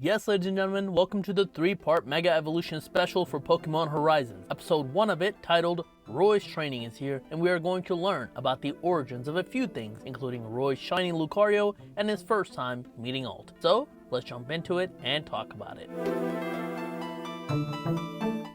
Yes, ladies and gentlemen, welcome to the 3-part Mega Evolution special for Pokemon Horizons. Episode 1 of it, titled Roy's Training, is here, and we are going to learn about the origins of a few things, including Roy's shiny Lucario and his first time meeting Alt. So, let's jump into it and talk about it.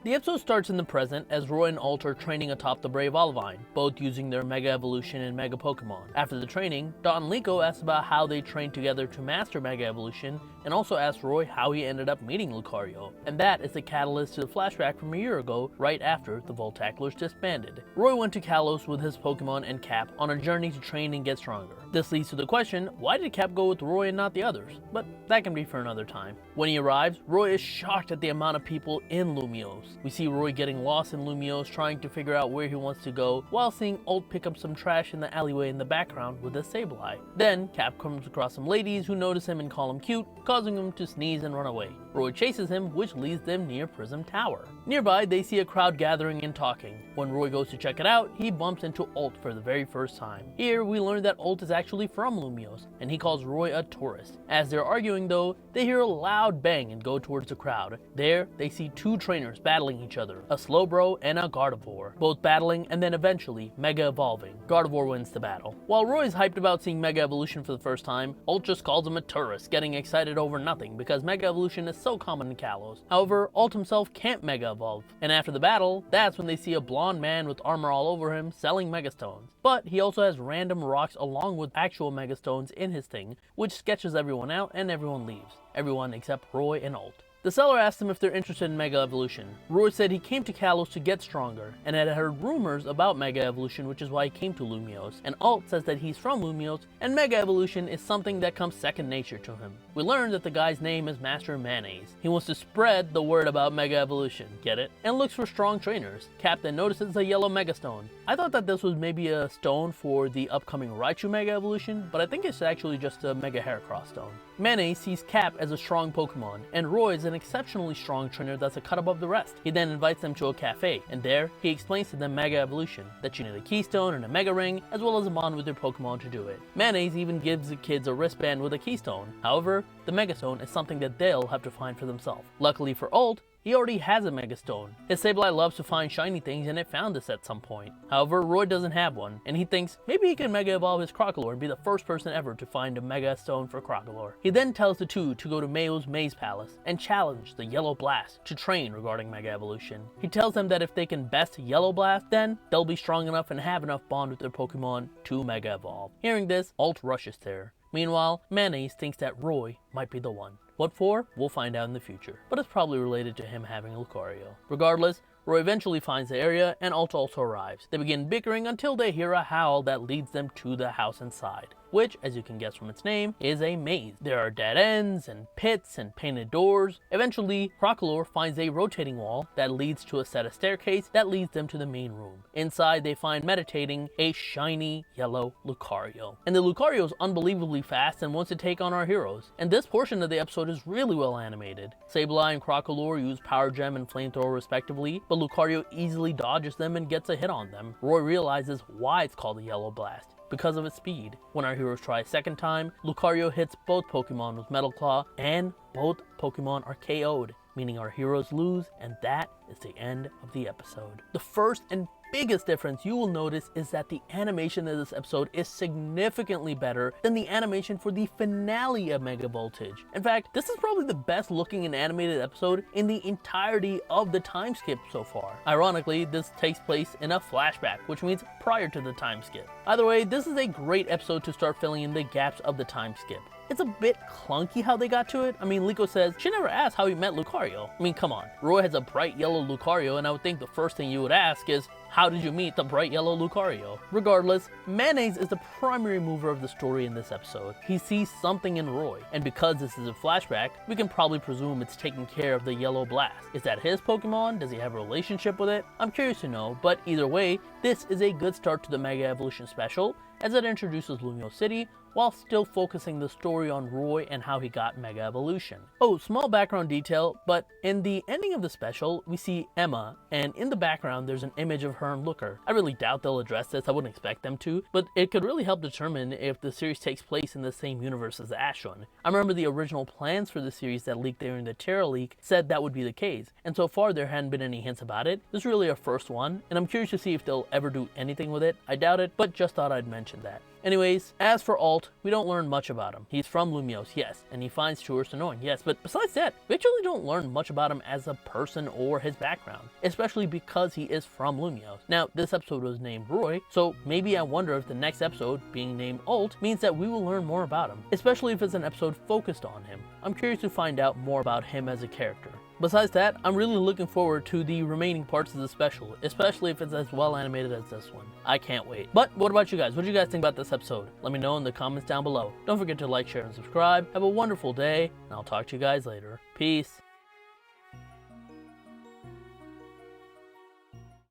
The episode starts in the present as Roy and Alt are training atop the Brave Olivine, both using their Mega Evolution and Mega Pokemon. After the training, Dot and Liko ask about how they trained together to master Mega Evolution, and also ask Roy how he ended up meeting Lucario. And that is the catalyst to the flashback from a year ago, right after the Voltaclers disbanded. Roy went to Kalos with his Pokemon and Cap on a journey to train and get stronger. This leads to the question, why did Cap go with Roy and not the others? But that can be for another time. When he arrives, Roy is shocked at the amount of people in Lumiose. We see Roy getting lost in Lumiose, trying to figure out where he wants to go, while seeing Alt pick up some trash in the alleyway in the background with a Sableye. Then, Cap comes across some ladies who notice him and call him cute, causing him to sneeze and run away. Roy chases him, which leads them near Prism Tower. Nearby, they see a crowd gathering and talking. When Roy goes to check it out, he bumps into Alt for the very first time. Here, we learn that Alt is actually from Lumiose, and he calls Roy a tourist. As they're arguing though, they hear a loud bang and go towards the crowd. There, they see two trainers battling each other, a Slowbro and a Gardevoir, both battling and then eventually Mega Evolving. Gardevoir wins the battle. While Roy is hyped about seeing Mega Evolution for the first time, Alt just calls him a tourist, getting excited over nothing because Mega Evolution is so common in Kalos. However, Alt himself can't Mega Evolve, and after the battle, that's when they see a blonde man with armor all over him selling Megastones. But he also has random rocks along with actual Megastones in his thing, which sketches everyone out and everyone leaves. Everyone except Roy and Alt. The seller asked him if they're interested in Mega Evolution. Roy said he came to Kalos to get stronger, and had heard rumors about Mega Evolution, which is why he came to Lumiose. And Alt says that he's from Lumiose, and Mega Evolution is something that comes second nature to him. We learn that the guy's name is Master Mayonnaise. He wants to spread the word about Mega Evolution, get it? And looks for strong trainers. Captain notices a yellow Megastone. I thought that this was maybe a stone for the upcoming Raichu Mega Evolution, but I think it's actually just a Mega Heracross stone. Mayonnaise sees Cap as a strong Pokemon, and Roy is an exceptionally strong trainer that's a cut above the rest. He then invites them to a cafe, and there, he explains to them Mega Evolution, that you need a Keystone and a Mega Ring, as well as a bond with your Pokemon to do it. Mayonnaise even gives the kids a wristband with a Keystone. However, the Megastone is something that they'll have to find for themselves. Luckily for Alt, he already has a Megastone. His Sableye loves to find shiny things and it found this at some point. However, Roy doesn't have one, and he thinks maybe he can Mega Evolve his Crocalor and be the first person ever to find a Mega Stone for Crocalor. He then tells the two to go to Mayo's Maze Palace and challenge the Yellow Blast to train regarding Mega Evolution. He tells them that if they can best Yellow Blast, then they'll be strong enough and have enough bond with their Pokemon to Mega Evolve. Hearing this, Alt rushes there. Meanwhile, Mayonnaise thinks that Roy might be the one. What for? We'll find out in the future, but it's probably related to him having Lucario. Regardless, Roy eventually finds the area and Alt also arrives. They begin bickering until they hear a howl that leads them to the house inside, which, as you can guess from its name, is a maze. There are dead ends and pits and painted doors. Eventually, Crocalor finds a rotating wall that leads to a set of staircase that leads them to the main room. Inside, they find meditating a shiny yellow Lucario. And the Lucario is unbelievably fast and wants to take on our heroes. And this portion of the episode is really well animated. Sableye and Crocalor use Power Gem and Flamethrower respectively, but Lucario easily dodges them and gets a hit on them. Roy realizes why it's called a Yellow Blast, because of its speed. When our heroes try a second time, Lucario hits both Pokemon with Metal Claw, and both Pokemon are KO'd, meaning our heroes lose, and that is the end of the episode. The first and biggest difference you will notice is that the animation of this episode is significantly better than the animation for the finale of Mega Voltage. In fact, this is probably the best looking and animated episode in the entirety of the time skip so far. Ironically, this takes place in a flashback, which means prior to the time skip. Either way, this is a great episode to start filling in the gaps of the time skip. It's a bit clunky how they got to it. I mean, Liko says she never asked how he met Lucario. I mean, come on. Roy has a bright yellow Lucario, and I would think the first thing you would ask is, how did you meet the bright yellow Lucario? Regardless, Mayonnaise is the primary mover of the story in this episode. He sees something in Roy, and because this is a flashback, we can probably presume it's taking care of the Yellow Blast. Is that his Pokemon? Does he have a relationship with it? I'm curious to know, but either way, this is a good start to the Mega Evolution special, as it introduces Lumiose City, while still focusing the story on Roy and how he got Mega Evolution. Oh, small background detail, but in the ending of the special, we see Emma, and in the background there's an image of her and Looker. I really doubt they'll address this, I wouldn't expect them to, but it could really help determine if the series takes place in the same universe as the Ash one. I remember the original plans for the series that leaked during the Terra leak said that would be the case, and so far there hadn't been any hints about it. This is really a first one, and I'm curious to see if they'll ever do anything with it. I doubt it, but just thought I'd mention that. Anyways, as for Alt, we don't learn much about him. He's from Lumiose, yes, and he finds tourists annoying, yes, but besides that, we actually don't learn much about him as a person or his background, especially because he is from Lumiose. Now, this episode was named Roy, so maybe I wonder if the next episode, being named Alt, means that we will learn more about him, especially if it's an episode focused on him. I'm curious to find out more about him as a character. Besides that, I'm really looking forward to the remaining parts of the special, especially if it's as well animated as this one. I can't wait. But what about you guys? What do you guys think about this episode? Let me know in the comments down below. Don't forget to like, share, and subscribe. Have a wonderful day, and I'll talk to you guys later. Peace.